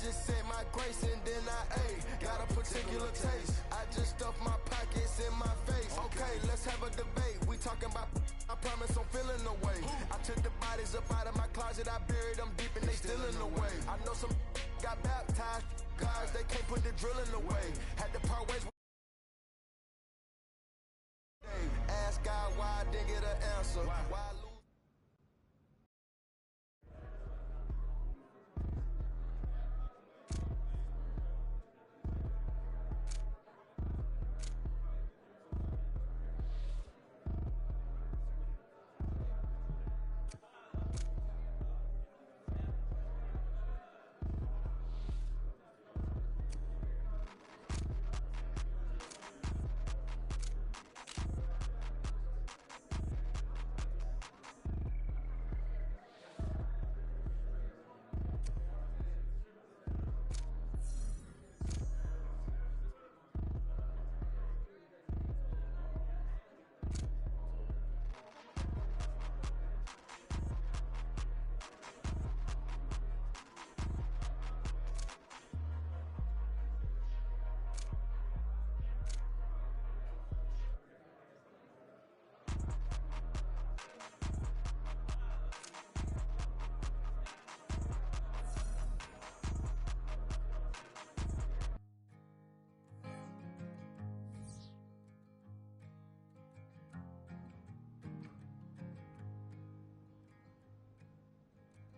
just said my grace and then I ate. Got a particular taste. I just stuffed my pockets in my face. Okay, let's have a debate. We talking about, I promise I'm feeling the way. I took the bodies up out of my closet, I buried them deep and they still in the way. I know some got baptized, guys, they can't put the drilling away. Had to part ways. Ask God why I didn't get an answer. Why I lose?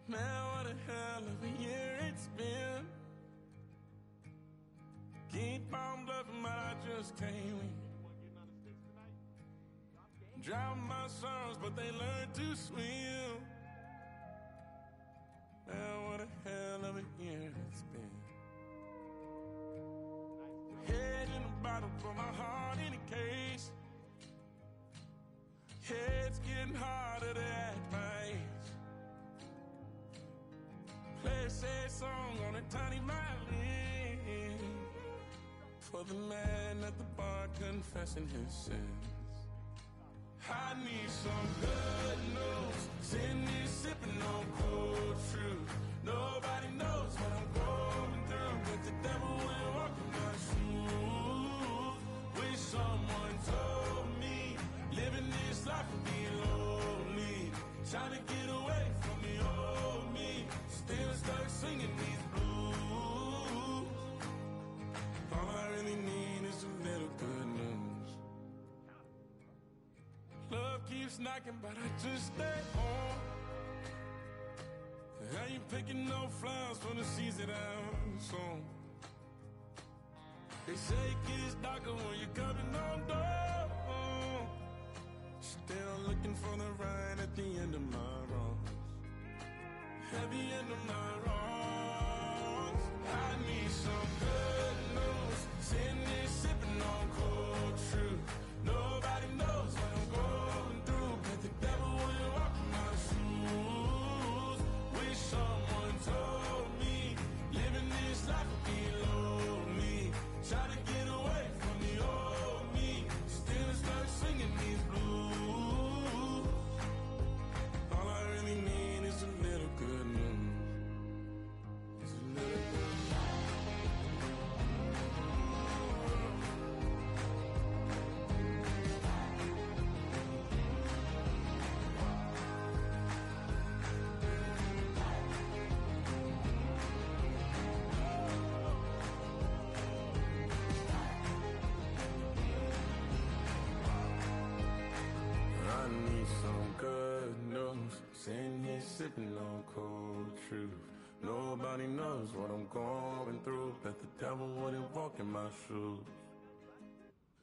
Man, what a hell of a year it's been. Keep on bluffing, but I just can't win. Drown my sorrows, but they learn to swim. Man, what a hell of a year it's been. Head in a bottle, for my heart in a case. Yeah, it's getting harder to act my age. Play a sad song on a tiny violin for the man at the bar confessing his sins. I need some good news. Sitting here sipping on cold truth. Nobody knows what I'm going through, but the devil will walk in my shoes. Wish someone told me living this life would be lonely. Trying to get away from the old me. Still stuck singing these blues. All I really need is a little good news. Love keeps knocking, but I just stay home. I ain't picking no flowers for the seeds that I've sown. They say it gets darker when you're coming on door. Still looking for the right at the end of my wrongs. At the end of my wrongs, I need some good news. Sitting here sipping on cold truth. Nobody knows what I'm going through, but the devil will walk in my shoes. Wish someone told me living this life would be lonely. Try to get away from the old me. Still start singing these blues. All I really need is a little good news. It's a little good news. I need some good news. Sitting here sipping on cold truth. Nobody knows what I'm going through, but the devil wouldn't walk in my shoes.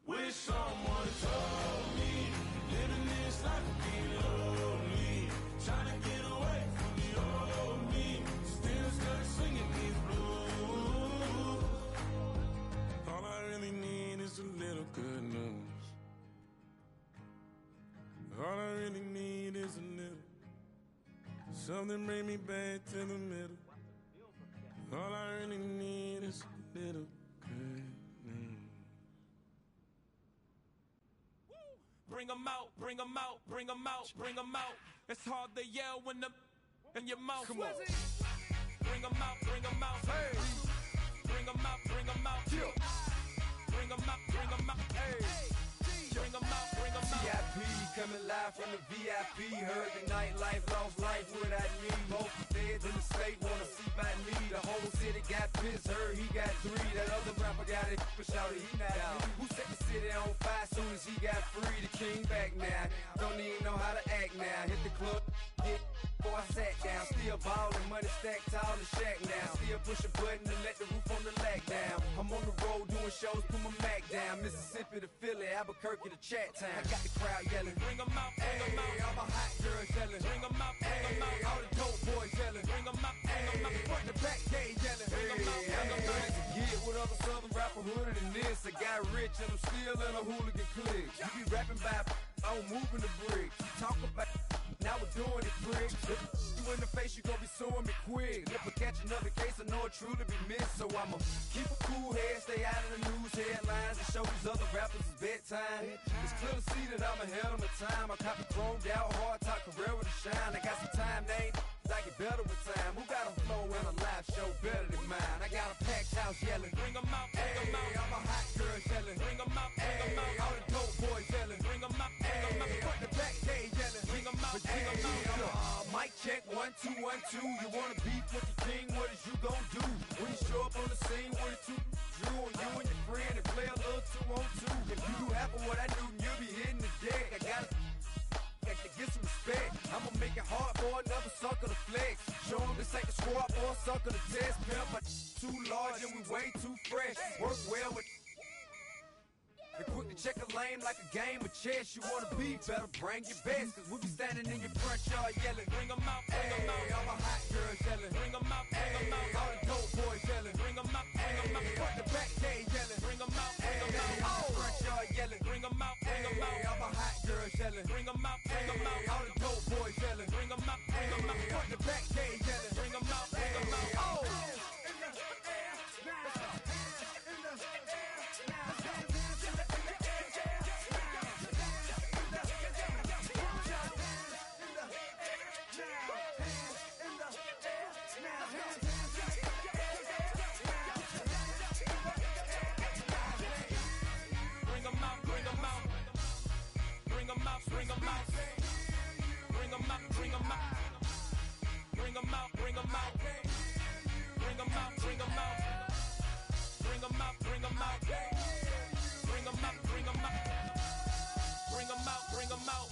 Wish someone told me living this life would be lonely. Trying to get away from the old me. Still stuck singing these blues. All I really need is a little good news. All I really need is a little. Something bring me back to the middle. All I really need is a little good news. Bring 'em out, bring 'em out, bring 'em out, bring 'em out. It's hard to yell when the in your mouth. Come on. Bring 'em out, bring 'em out. Hey. live from the VIP. Heard the nightlife, lost life without me. Most feds in the state wanna see by me. The whole city got pissed, heard he got 3. That other rapper got it, but shouted he not out. Who set the city on fire soon as he got free? The king back now, don't even know how to act now. Hit the club, get before I sat down. Still ballin', money stacked tall in the shack now. Still push a button to let the roof on the lag down. I'm on the road doing shows, put my Mac down. Mississippi to Philly, Albuquerque to Chat Town. I got the crowd yelling, bring 'em out, bring 'em out. All my hot girls yelling, bring 'em out, bring 'em out. All the dope boys yelling, bring 'em out, bring 'em out. Front the back gate yelling, bring 'em out, bring 'em out. To get with other southern rapper hooded than this. I got rich and I'm still in a hooligan clique. You be rapping by, I'm moving the bricks. You talk about, now we're doing it quick. You in the face, you gon' be suing me quick. If I catch another case, I know it truly be missed. So I'ma keep a cool head, stay out of the news headlines, and show these other rappers it's bedtime. It's clear to see that I'm ahead of my time. I copy chromed out, hard top career with a shine. I got some time, they ain't I get better with time. Who got a flow and a live show better than mine? I got a packed house yelling, bring 'em out, bring 'em out. All my hot girls yelling, bring 'em out, bring 'em out. All the dope boys yelling, bring 'em out, bring 'em out. Front the back gate yelling, bring 'em out, bring 'em out. Mic check, 1 2 1 2. You wanna beef with the king? What is you gon' do when you show up on the scene with a 2 Drew on you and your friend and play a little 2 on 2? If you do half of what I do, you'll be hitting the deck. I gotta get some respect. I'ma make it hard for another sucker to flex. Show 'em this ain't the squad for a sucker to test. Pimp, but too large and we way too fresh. Work well with and quick to check a lane like a game of chess. You wanna be better, bring your best. Cause we be standing in your front yard yelling, bring 'em out, bring 'em out. All my hot girls yelling, bring 'em out, bring 'em out. All the dope boys yelling, bring 'em out, bring 'em out. Front the back gate yelling, bring 'em out, bring 'em out. All the front yard yelling, bring 'em out, bring 'em out. All my hot girls yelling, bring 'em out, bring 'em out. All the dope boys yelling, bring 'em out, bring 'em out. Front the back gate yelling, bring 'em out, bring 'em out. Oh! Bring 'em out, bring 'em out, bring 'em out, bring 'em out, bring 'em out, bring 'em out, bring 'em out, bring 'em out, bring 'em out, bring 'em out, bring 'em out, bring 'em out, bring 'em out.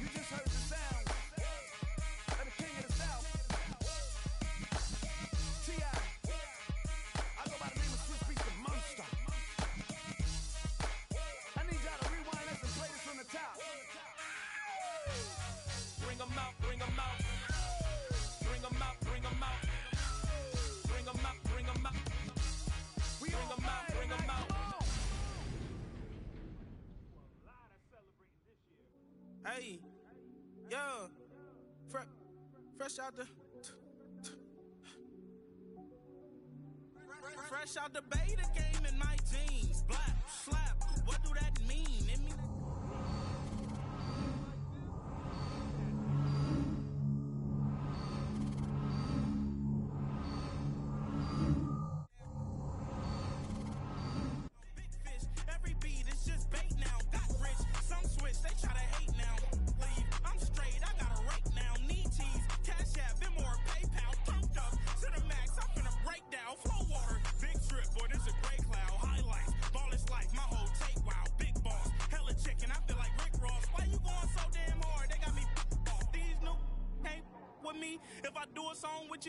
You just heard the sound of the king of the South, T.I. I go by the name of Swiss Beats the Monster. Bring 'em out, bring 'em out, bring 'em out, bring 'em out, bring 'em out, bring 'em out, bring 'em out, bring 'em out. Hey, yo, fresh out the, fresh out the beta game in my jeans, black slap. What do that mean? It mean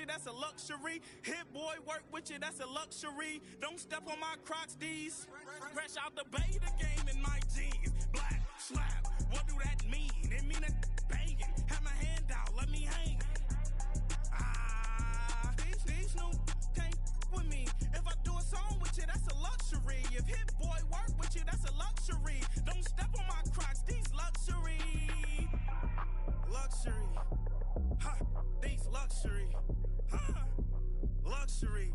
that's a luxury. Hit boy work with you, that's a luxury. Don't step on my Crocs, these. Fresh out the beta game in my jeans. Black slap, what do that mean? It mean a banging. Have my hand out, let me hang. These new can't with me. If I do a song with you, that's a luxury. If Hit Boy work with you, that's a luxury. Don't step on my Crocs, these luxury. Luxury. Ha, these luxury. Luxury,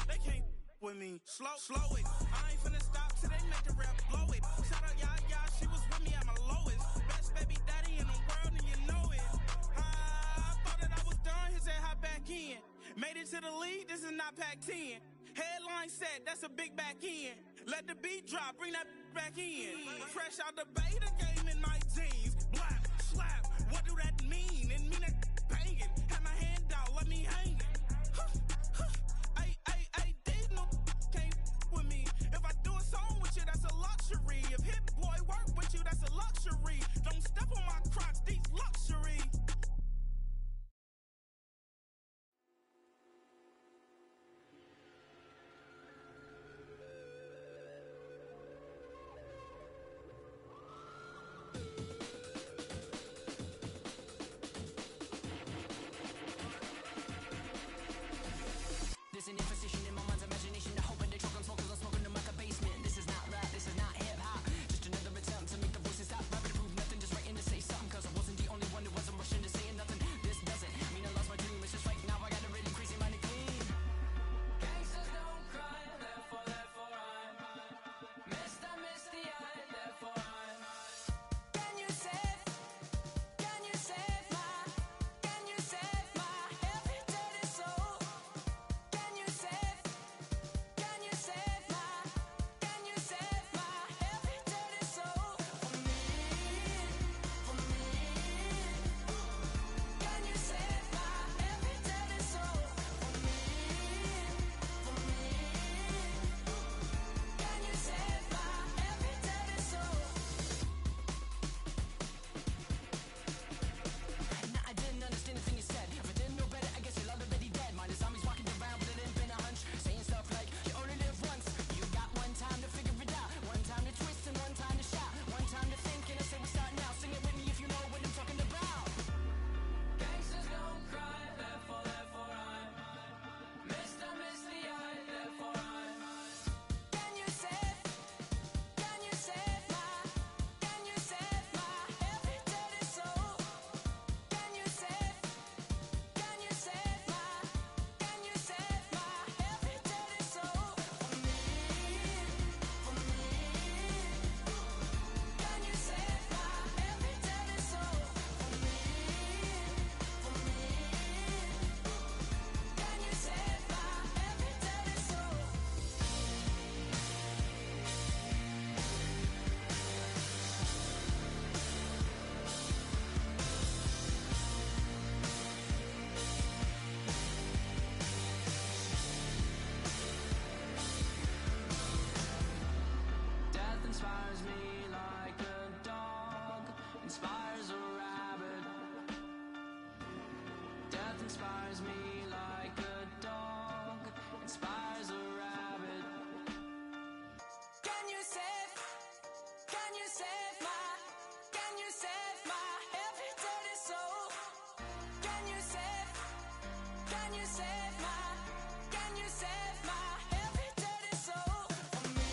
they can't with me. Slow it. I ain't finna stop till they make the rap blow it. Shout out Yaya, she was with me at my lowest. Best baby daddy in the world, and you know it. I thought that I was done. He said hop back in. Made it to the league. This is not Pac-10. Headline set, that's a big back end. Let the beat drop, bring that back in. Fresh out the beta game in my jeans. Blap, slap, what do that mean? It mean that banging. Have my hand out, let me hang it. Ay, these no can't with me. If I do a song with you, that's a luxury. If Hit Boy work with you, that's a luxury. Don't step on my Crocs, these luxury. There's an imposition in my mind's imagination. I hope they choke on smoke 'cause I'm smoking them like a basement. This is not rap, this is not hip hop. Just another attempt to make the voices stop. Rapping to prove nothing, just writing to say something. 'Cause I wasn't the only one who wasn't rushing to saying nothing. This doesn't mean I lost my dream. It's just right now I got a really crazy mind to clean. Gangsters don't cry, therefore I'm Mr. Misty Eye, therefore I'm. Can you save my every dirty soul? Can you save my every dirty soul for me? Can you save my every dirty soul for me? Can you save my every dirty soul? Nah, I didn't understand the thing you said. If I didn't know better, I guess you're already dead. Mine is zombies walking around with an infinite hunch, saying stuff like, you only live once. You got one time to figure it out, one time to twist and one time to shout, one time to think, and I say we start now. Sing it with me if you know what I'm talking about. Gangsters don't cry, therefore I'm Mr. Misty Eye, therefore I'm. Can you save my every dirty soul? Can you save my every dirty soul for me? Can you save my every dirty soul for me? Can you save my every dirty soul? Death inspires me like a dog inspires a rabbit. Death inspires me like a dog inspires a rabbit. Can you save my every dirty soul? Can you save my every dirty soul for me?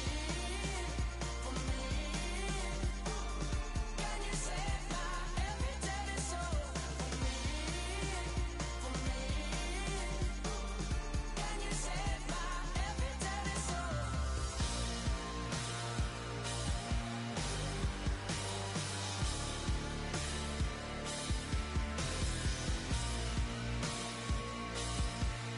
Can you save my every dirty soul for me? Can you save my every dirty soul? Can you save my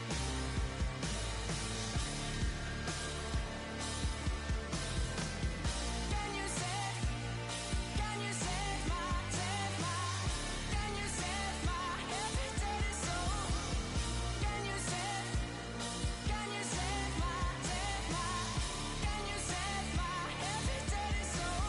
every dirty soul? Can you save my every dirty soul?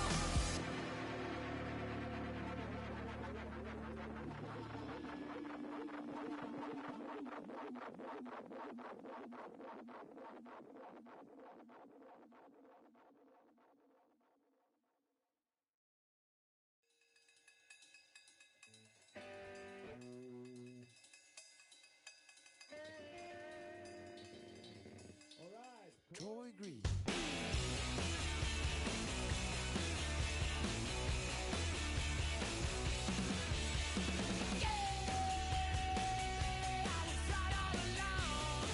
Troy Green. I was right all along.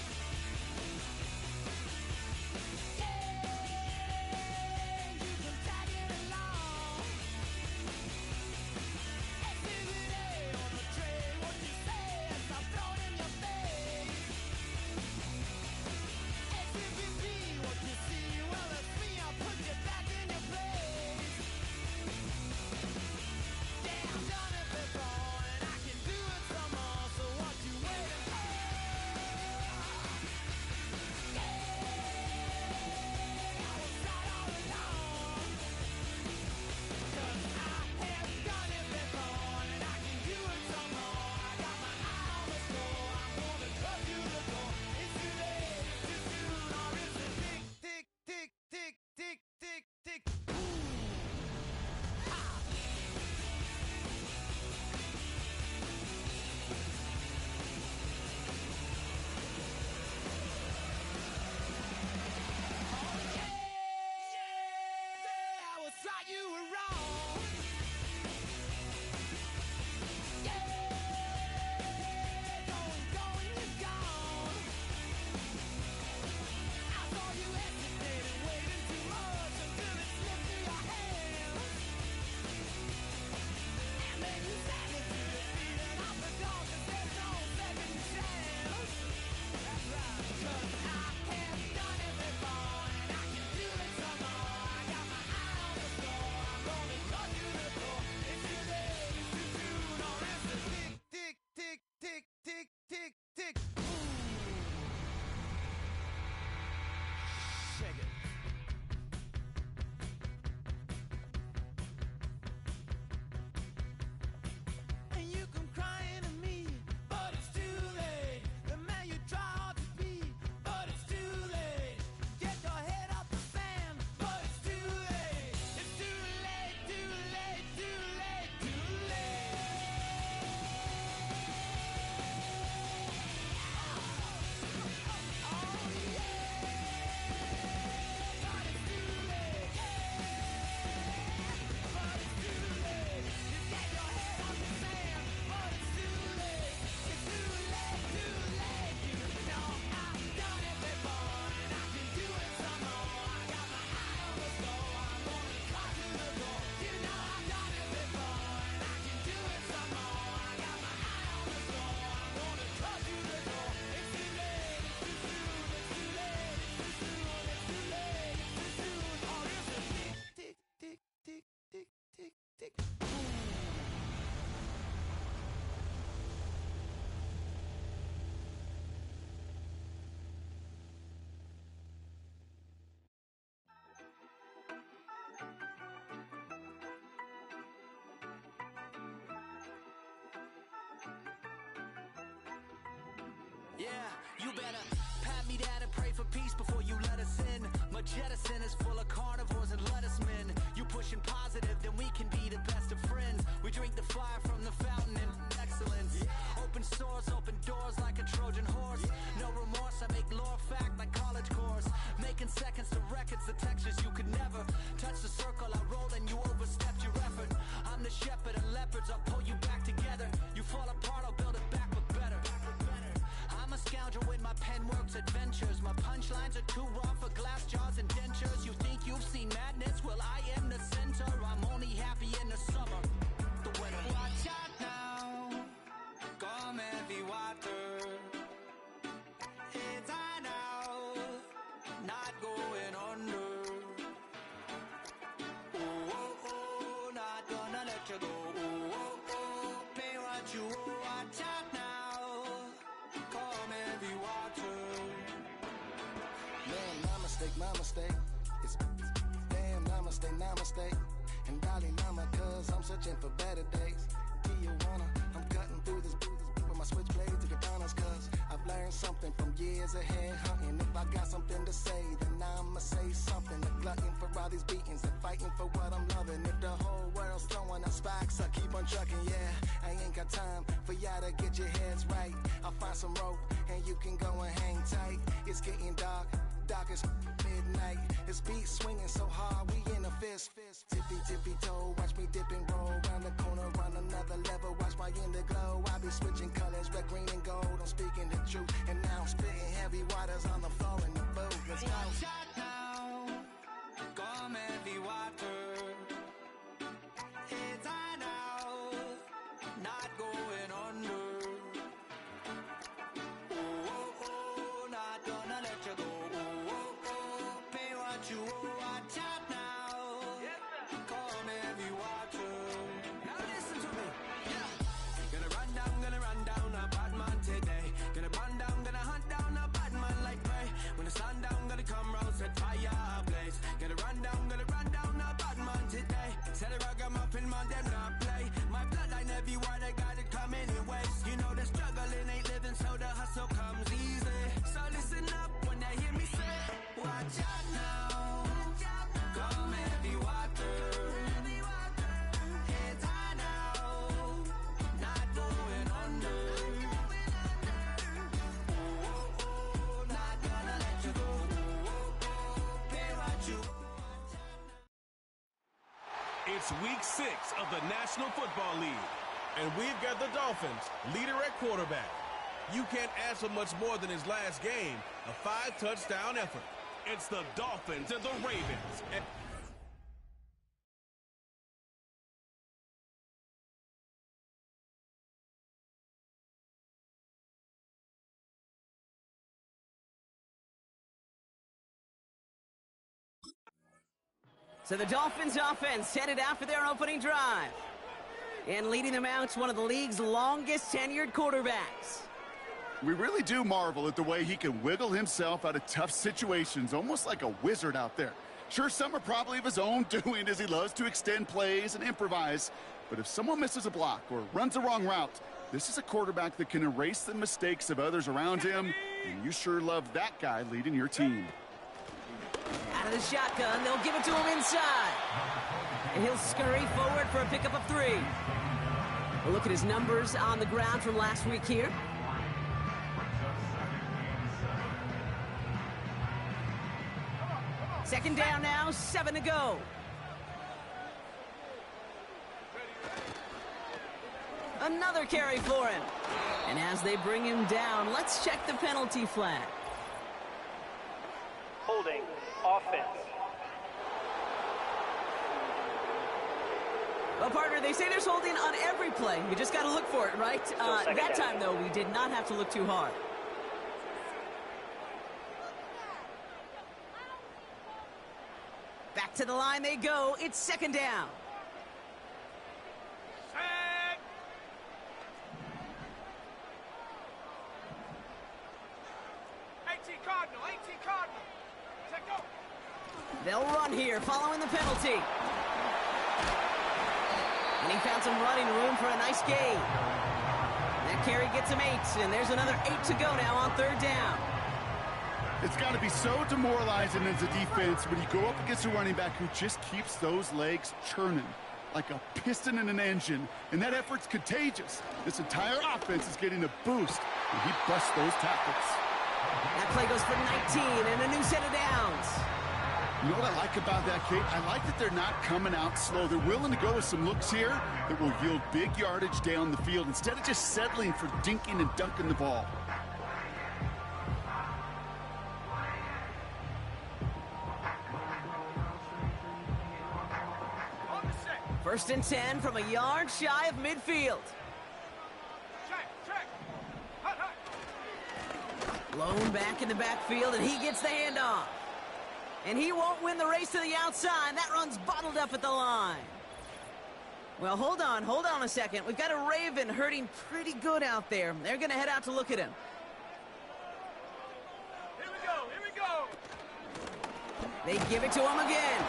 Yeah, you better pat me down and pray for peace before you let us in. My jettison is full of carnivores and lettuce men. You pushing positive, then we can be the best of friends. We drink the fire from the fountain and excellence. Open sores, open doors like a Trojan horse. No remorse, I make lore fact like college course. Making seconds to records, the textures you could never touch the circle I rolled and you overstepped your effort. I'm the shepherd and leopards, I'll pull you back together. You fall apart, I'll build it back but better. I'm a scoundrel with my pen works adventures. My punchlines are too raw for glass jars and dentures. You think you've seen madness? Well, I am the center. I'm only happy in the summer. The winter. Watch out now, come heavy water. It's high now, not going under. Oh, oh, oh, not gonna let you go. Oh, oh, oh, pay what you owe. Watch out now, come heavy water. Man, my mistake. It's damn, namaste. And Dalai Lama, cause I'm searching for better days. Tijuana, I'm cutting through this with my switchblades to katanas, cause I've learned something from years ahead hunting. If I got something to say, then I'ma say something. A glutton for all these beatings and fighting for what I'm loving. If the whole world's throwing out sparks, I keep on trucking, yeah. I ain't got time for y'all to get your heads right. I'll find some rope and you can go and hang tight. It's getting dark as midnight. This beat swinging so hard, we in a fist. Tippy toe, watch me dip and roll. Round the corner, round another level, watch my glow. I be switching colors, red, green, and gold. I'm speaking the truth, and now I'm spitting heavy waters on the floor in the boat. Let's go. Watch out now, come heavy water. It's high now, not going under. Oh, oh, oh, not gonna let you go. Oh, oh, oh, pay what you owe. Watch out now, come heavy water. Now listen to me, yeah. Gonna run down a bad man today. Gonna run down, gonna hunt down a bad man like Ray. When the sun down, gonna come round, set fire ablaze. Gonna run down a bad man today. Tell the ragamuffin man, them not play. My bloodline everywhere, they got it coming in waves. You know the struggling ain't living, so the hustle comes easy. So listen up when they hear me say, watch out now, come heavy water. It's high now, not going under. Oh, oh, oh, not gonna let you go. Oh, oh, oh, pay what you owe. It's week 6 of the National Football League, and we've got the Dolphins, leader at quarterback. You can't ask for much more than his last game, a 5-touchdown effort. It's the Dolphins and the Ravens. And So the Dolphins offense headed out for their opening drive. And leading them out is one of the league's longest tenured quarterbacks. We really do marvel at the way he can wiggle himself out of tough situations, almost like a wizard out there. Sure, some are probably of his own doing as he loves to extend plays and improvise. But if someone misses a block or runs the wrong route, this is a quarterback that can erase the mistakes of others around him. And you sure love that guy leading your team. Out of the shotgun, they'll give it to him inside. And he'll scurry forward for a pickup of 3. We'll look at his numbers on the ground from last week here. Second down now, 7 to go. Another carry for him. And as they bring him down, let's check the penalty flag. Holding, offense. Well, partner, they say there's holding on every play. You just got to look for it, right? That time, though, we did not have to look too hard. Back to the line they go. It's second down. They'll run here following the penalty. And he found some running room for a nice gain. That carry gets him 8, and there's another 8 to go now on 3rd down. It's got to be so demoralizing as a defense when you go up against a running back who just keeps those legs churning like a piston in an engine, and that effort's contagious. This entire offense is getting a boost, and he busts those tackles. That play goes for 19 and a new set of downs. You know what I like about that, Kate? I like that they're not coming out slow. They're willing to go with some looks here that will yield big yardage down the field instead of just settling for dinking and dunking the ball. First and 10 from a yard shy of midfield. Blown back in the backfield, and he gets the handoff. And he won't win the race to the outside. That run's bottled up at the line. Well, hold on a second. We've got a Raven hurting pretty good out there. They're going to head out to look at him. Here we go. They give it to him again.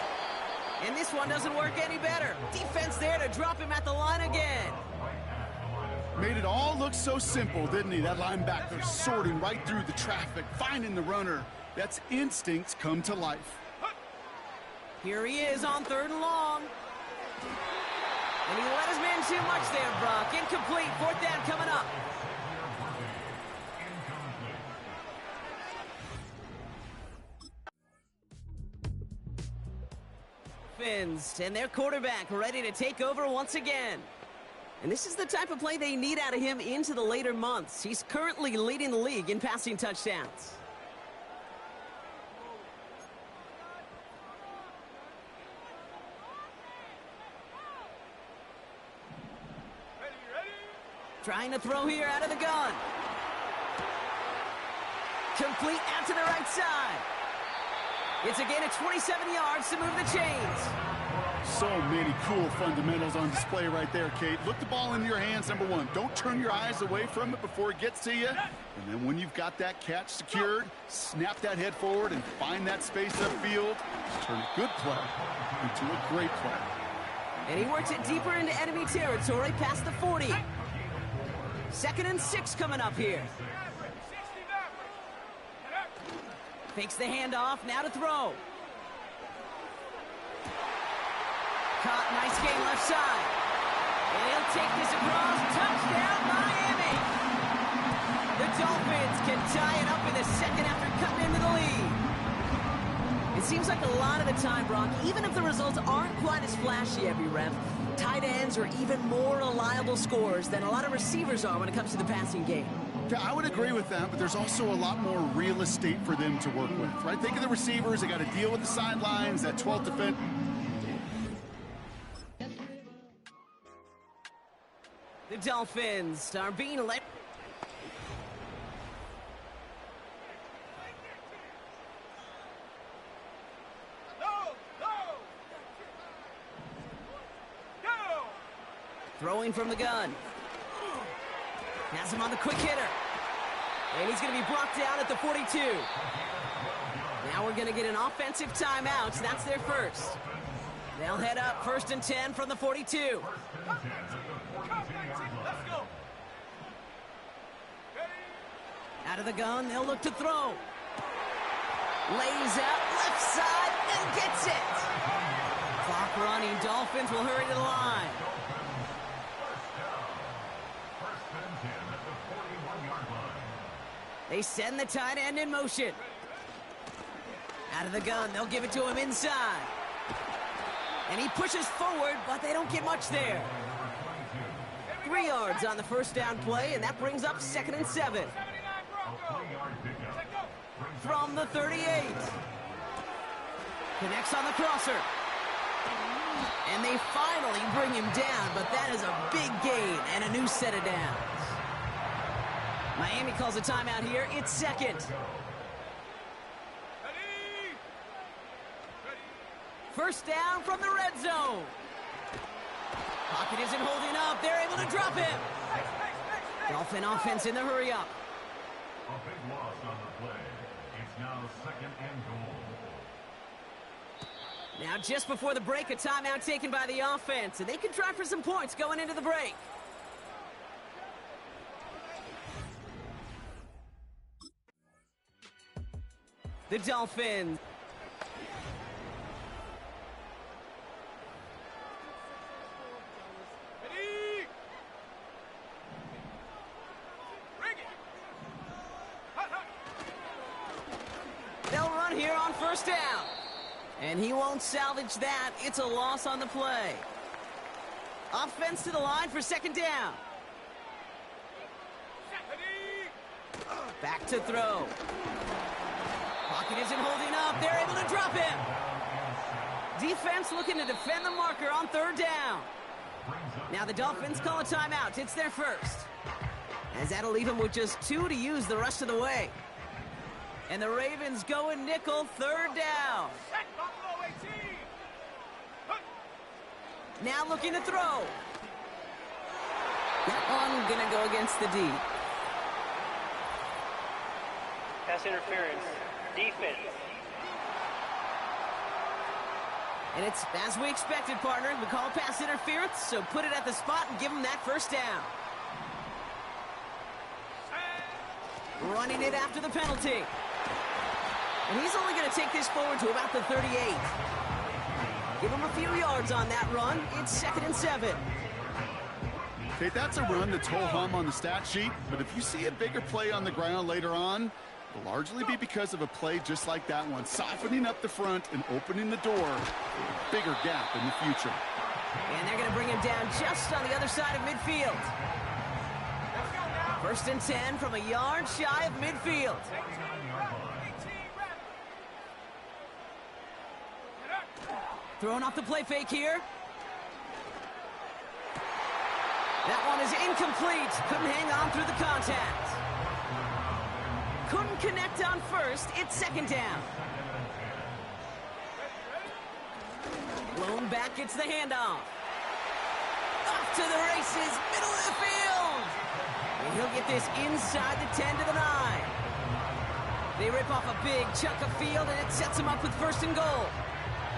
And this one doesn't work any better. Defense there to drop him at the line again. Made it all look so simple, didn't he? That linebacker sorting right through the traffic, finding the runner. That's instincts come to life. Here he is on 3rd and long. And he let his man too much there, Brock. Incomplete. 4th down coming up. And their quarterback ready to take over once again. And this is the type of play they need out of him into the later months. He's currently leading the league in passing touchdowns. Trying to throw here out of the gun. Complete out to the right side. It's a gain of 27 yards to move the chains. So many cool fundamentals on display right there, Kate. Look the ball into your hands, number one. Don't turn your eyes away from it before it gets to you. And then when you've got that catch secured, snap that head forward and find that space upfield. Turn a good play into a great play. And he works it deeper into enemy territory past the 40. 2nd and 6 coming up here. Fakes the handoff, now to throw. Caught, nice game left side. And he'll take this across, touchdown Miami! The Dolphins can tie it up in the 2nd after cutting into the lead. It seems like a lot of the time, Brock, even if the results aren't quite as flashy every rep, tight ends are even more reliable scorers than a lot of receivers are when it comes to the passing game. Yeah, I would agree with that, but there's also a lot more real estate for them to work with, right? Think of the receivers. They got to deal with the sidelines, that 12th defense. The Dolphins are being led. Throwing from the gun. Has him on the quick hitter. And he's going to be brought down at the 42. Now we're going to get an offensive timeout. So that's their first. They'll head up 1st and 10 from the 42. Out of the gun, they'll look to throw. Lays out left side and gets it. Clock running. Dolphins will hurry to the line. They send the tight end in motion. Out of the gun, they'll give it to him inside. And he pushes forward, but they don't get much there. 3 yards on the 1st down play, and that brings up 2nd and 7. From the 38. Connects on the crosser. And they finally bring him down, but that is a big gain and a new set of downs. Miami calls a timeout here. It's 2nd. First down from the red zone. Pocket isn't holding up. They're able to drop him. Dolphin offense in the hurry up. A big loss on the play. It's now 2nd and goal. Now just before the break, a timeout taken by the offense, and they can try for some points going into the break. the Dolphins. They'll run here on first down. And he won't salvage that. It's a loss on the play. Offense to the line for second down. Back to throw. Pocket isn't holding up. They're able to drop him. Defense looking to defend the marker on third down. Now the Dolphins call a timeout. It's their first. As that'll leave them with just 2 to use the rest of the way. And the Ravens go in nickel, third down. Now looking to throw. That one gonna go against the D. Pass interference. Defense. And it's as we expected, partner. We call pass interference, so put it at the spot and give them that first down. Running it after the penalty. And he's only going to take this forward to about the 38. Give him a few yards on that run. It's 2nd and 7. Okay, that's a run that's ho-hum on the stat sheet, but if you see a bigger play on the ground later on, it'll largely be because of a play just like that one, softening up the front and opening the door for a bigger gap in the future. And they're going to bring him down just on the other side of midfield. 1st and 10 from a yard shy of midfield. Throwing off the play fake here. That one is incomplete. Couldn't hang on through the contact. Couldn't connect on first. It's 2nd down. Blown back gets the handoff. Off to the races, middle of the field. And he'll get this inside the 10 to the 9. They rip off a big chunk of field, and it sets them up with 1st and goal.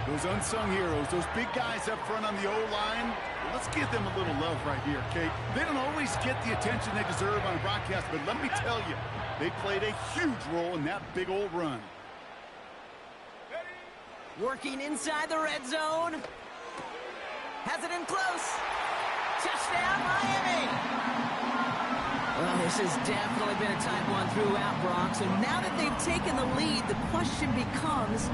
Those unsung heroes, those big guys up front on the O-line, let's give them a little love right here, Kate. They don't always get the attention they deserve on broadcast, but let me tell you, they played a huge role in that big old run. Working inside the red zone. Has it in close. Touchdown, Miami! Well, this has definitely been a tight one throughout, Brock. So now that they've taken the lead, the question becomes,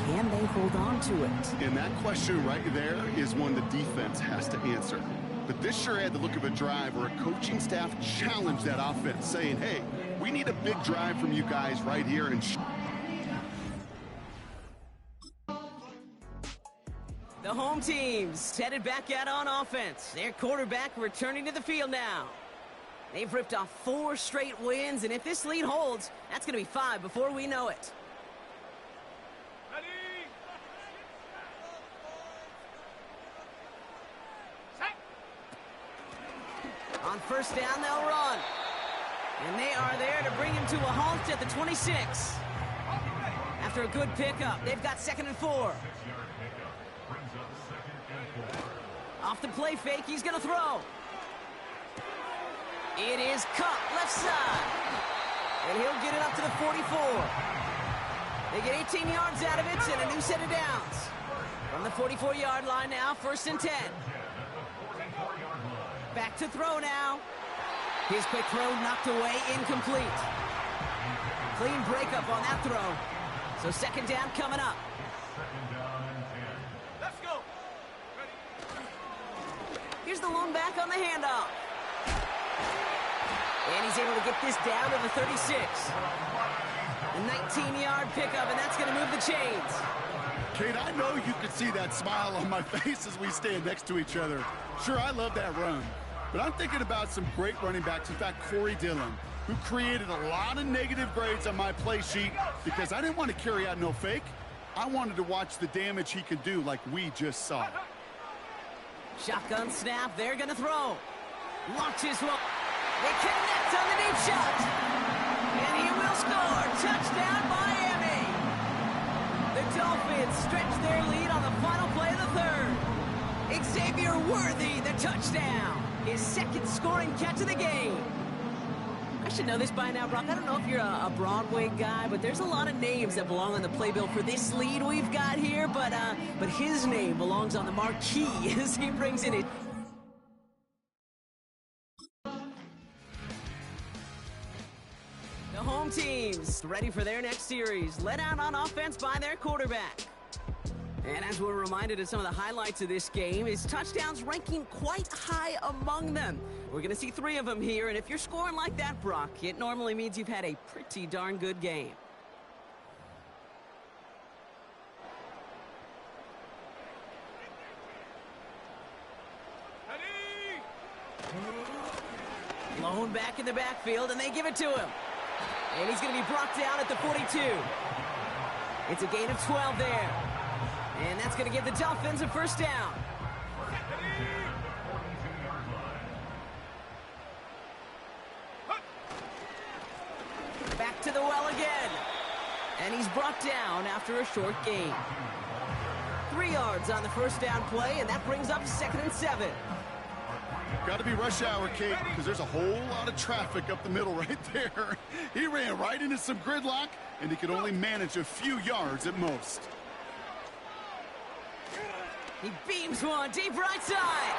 can they hold on to it? And that question right there is one the defense has to answer. But this sure had the look of a drive where a coaching staff challenged that offense, saying, hey, we need a big drive from you guys right here. And the home team's headed back out on offense. Their quarterback returning to the field now. They've ripped off 4 straight wins, and if this lead holds, that's going to be 5 before we know it. On first down, they'll run. And they are there to bring him to a halt at the 26. After a good pickup, they've got 2nd and 4. Off the play fake, he's going to throw. It is cut left side. And he'll get it up to the 44. They get 18 yards out of it and a new set of downs. From the 44-yard line now, 1st and 10. Back to throw now. His quick throw knocked away, incomplete. Clean breakup on that throw. So 2nd down coming up. Let's go. Here's the lone back on the handoff. And he's able to get this down to the 36. A 19-yard pickup, and that's going to move the chains. Kate, I know you could see that smile on my face as we stand next to each other. Sure, I love that run. But I'm thinking about some great running backs. In fact, Corey Dillon, who created a lot of negative grades on my play sheet because I didn't want to carry out no fake. I wanted to watch the damage he could do like we just saw. Shotgun snap, they're going to throw. Launches one. They connect on the deep shot. And he will score. Touchdown, Miami. The Dolphins stretch their lead on the final play of the 3rd. Xavier Worthy, the touchdown. His 2nd scoring catch of the game. I should know this by now, Brock. I don't know if you're a Broadway guy, but there's a lot of names that belong on the playbill for this lead we've got here. But his name belongs on the marquee as he brings in it. The home teams ready for their next series, led out on offense by their quarterback. And as we're reminded of some of the highlights of this game, his touchdowns ranking quite high among them. We're going to see 3 of them here, and if you're scoring like that, Brock, it normally means you've had a pretty darn good game. Blown back in the backfield, and they give it to him. And he's going to be brought down at the 42. It's a gain of 12 there. And that's going to give the Dolphins a first down. Back to the well again. And he's brought down after a short gain. 3 yards on the first down play, and that brings up 2nd and 7. Got to be rush hour, Kate, because there's a whole lot of traffic up the middle right there. He ran right into some gridlock, and he could only manage a few yards at most. He beams one deep right side.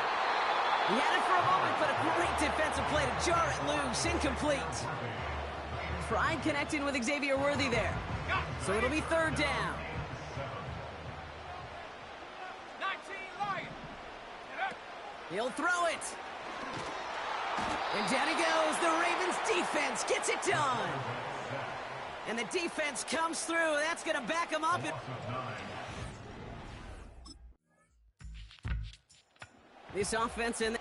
He had it for a moment, but a great defensive play to jar it loose. Incomplete. Tried connecting with Xavier Worthy there. So it'll be 3rd down. 19 Lion. He'll throw it. And down he goes. The Ravens defense gets it done. And the defense comes through. That's going to back him up. This offense in.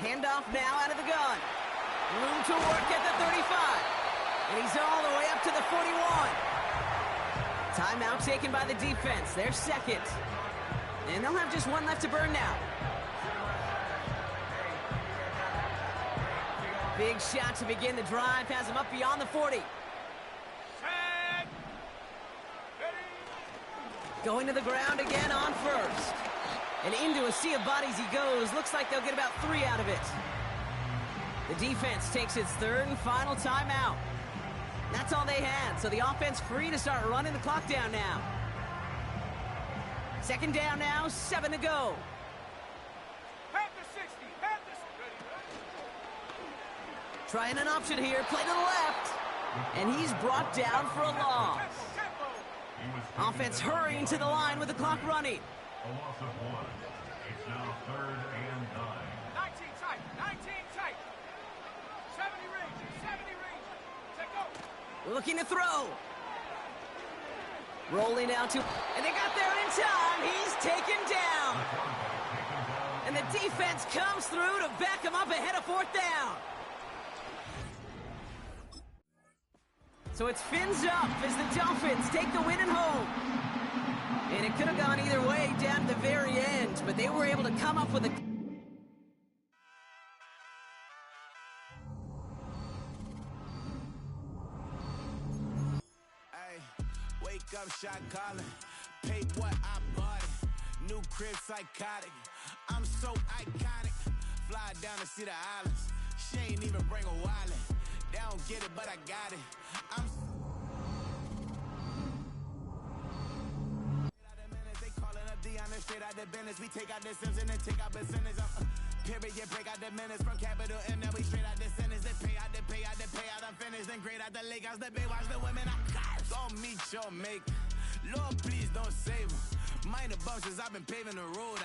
Handoff now out of the gun. Room to work at the 35. And he's all the way up to the 41. Timeout taken by the defense. Their 2nd. And they'll have just 1 left to burn now. Big shot to begin the drive. Has him up beyond the 40. Going to the ground again on first. And into a sea of bodies he goes. Looks like they'll get about 3 out of it. The defense takes its 3rd and final timeout. That's all they had. So the offense free to start running the clock down now. 2nd down now, 7 to go. Trying an option here, play to the left. And he's brought down for a loss. Offense hurrying to the line with the clock running. A loss of 1. It's now 3rd and 9. 19 tight, 19 tight. 70 range, 70 range. Take go. Looking to throw. Rolling out to, and they got there in time. He's taken down. And the defense comes through to back him up ahead of 4th down. So it's fins up as the Dolphins take the win at home. And it could have gone either way down to the very end, but they were able to come up with a... Hey, wake up, shot calling. Paid what I bought it. New crib psychotic. I'm so iconic. Fly down to see the islands. She ain't even bring a wallet. They don't get it, but I got it. I'm they calling up Dion and straight out the business. We take out the Sims and then take out the sentence. Period, break out the minutes from capital M. Now we straight out the sentence. They pay out the payout. I'm finished. Then great out the lake house. The bay watch the women. I'm God. Don't meet your mate. Lord, please don't save them. Minor bumps as I've been paving the road.